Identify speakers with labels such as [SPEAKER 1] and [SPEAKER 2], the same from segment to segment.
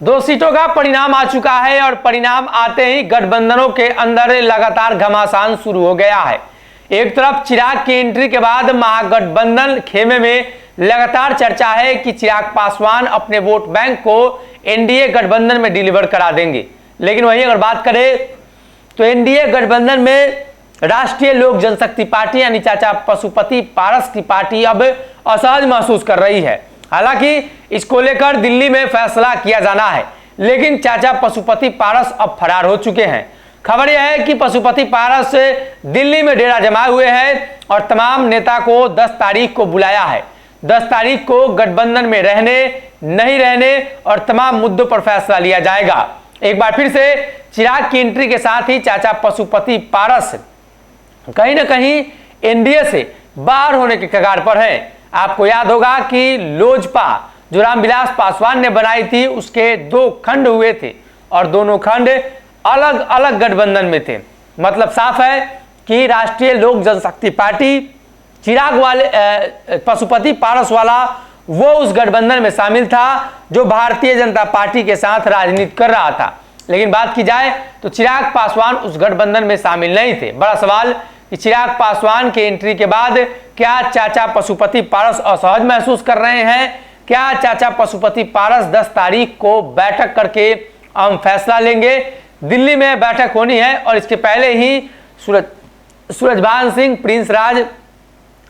[SPEAKER 1] दो सीटों का परिणाम आ चुका है और परिणाम आते ही गठबंधनों के अंदर लगातार घमासान शुरू हो गया है। एक तरफ चिराग की एंट्री के बाद महागठबंधन खेमे में लगातार चर्चा है कि चिराग पासवान अपने वोट बैंक को एनडीए गठबंधन में डिलीवर करा देंगे। लेकिन वहीं अगर बात करें तो एनडीए गठबंधन में राष्ट्रीय लोक जनशक्ति पार्टी यानी चाचा पशुपति पारस की पार्टी अब असहज महसूस कर रही है। हालांकि इसको लेकर दिल्ली में फैसला किया जाना है, लेकिन चाचा पशुपति पारस अब फरार हो चुके हैं। खबर यह है कि पशुपति पारस दिल्ली में डेरा जमाए हुए हैं और तमाम नेता को 10 तारीख को बुलाया है। 10 तारीख को गठबंधन में रहने नहीं रहने और तमाम मुद्दों पर फैसला लिया जाएगा। एक बार फिर से चिराग की एंट्री के साथ ही चाचा पशुपति पारस कहीं ना कहीं एनडीए से बाहर होने के कगार पर है। आपको याद होगा कि लोजपा जो रामविलास पासवान ने बनाई थी उसके 2 खंड हुए थे और दोनों खंड अलग अलग गठबंधन में थे। मतलब साफ है कि राष्ट्रीय लोक जनशक्ति पार्टी चिराग वाले पशुपति पारस वाला वो उस गठबंधन में शामिल था जो भारतीय जनता पार्टी के साथ राजनीति कर रहा था। लेकिन बात की जाए तो चिराग पासवान उस गठबंधन में शामिल नहीं थे। बड़ा सवाल कि चिराग पासवान के एंट्री के बाद क्या चाचा पशुपति पारस असहज महसूस कर रहे हैं? क्या चाचा पशुपति पारस 10 तारीख को बैठक करके अहम फैसला लेंगे? दिल्ली में बैठक होनी है और इसके पहले ही सूरजभान सिंह, प्रिंस राज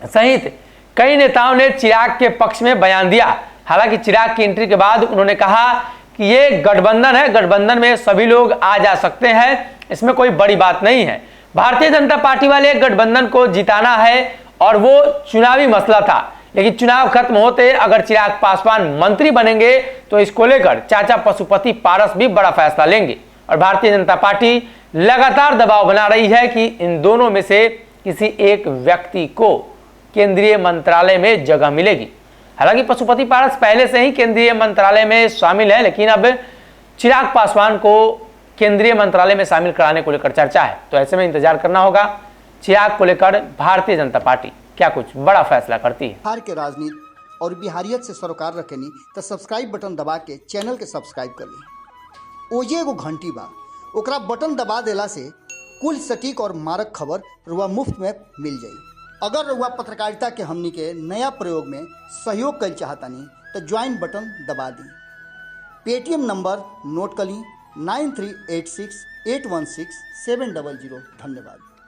[SPEAKER 1] सहित कई नेताओं ने चिराग के पक्ष में बयान दिया। हालांकि चिराग की एंट्री के बाद उन्होंने कहा कि ये गठबंधन है, गठबंधन में सभी लोग आ जा सकते हैं, इसमें कोई बड़ी बात नहीं है। भारतीय जनता पार्टी वाले गठबंधन को जिताना है और वो चुनावी मसला था। लेकिन चुनाव खत्म होते अगर चिराग पासवान मंत्री बनेंगे तो इसको लेकर चाचा पशुपति पारस भी बड़ा फैसला लेंगे और भारतीय जनता पार्टी लगातार दबाव बना रही है कि इन दोनों में से किसी एक व्यक्ति को केंद्रीय मंत्रालय में जगह मिलेगी। हालांकि पशुपति पारस पहले से ही केंद्रीय मंत्रालय में शामिल है, लेकिन अब चिराग पासवान को केंद्रीय मंत्रालय में शामिल कराने को लेकर चर्चा है। तो ऐसे में इंतजार करना होगा चिराग को लेकर भारतीय जनता पार्टी क्या कुछ बड़ा फैसला करती है।
[SPEAKER 2] बिहार के राजनीति और बिहारियत से सरोकार रखेनी तो सब्सक्राइब बटन दबा के चैनल के सब्सक्राइब कर ली। ओजे एगो घंटी बा, ओकरा बटन दबा देला से कुल सटीक और मारक खबर रुआ मुफ्त में मिल जाई। अगर रुआ पत्रकारिता के हमनी के नया प्रयोग में सहयोग कर चाहतानी तो ज्वाइन बटन दबा दी। पेटीएम नंबर नोट कर ली 9386816700। धन्यवाद।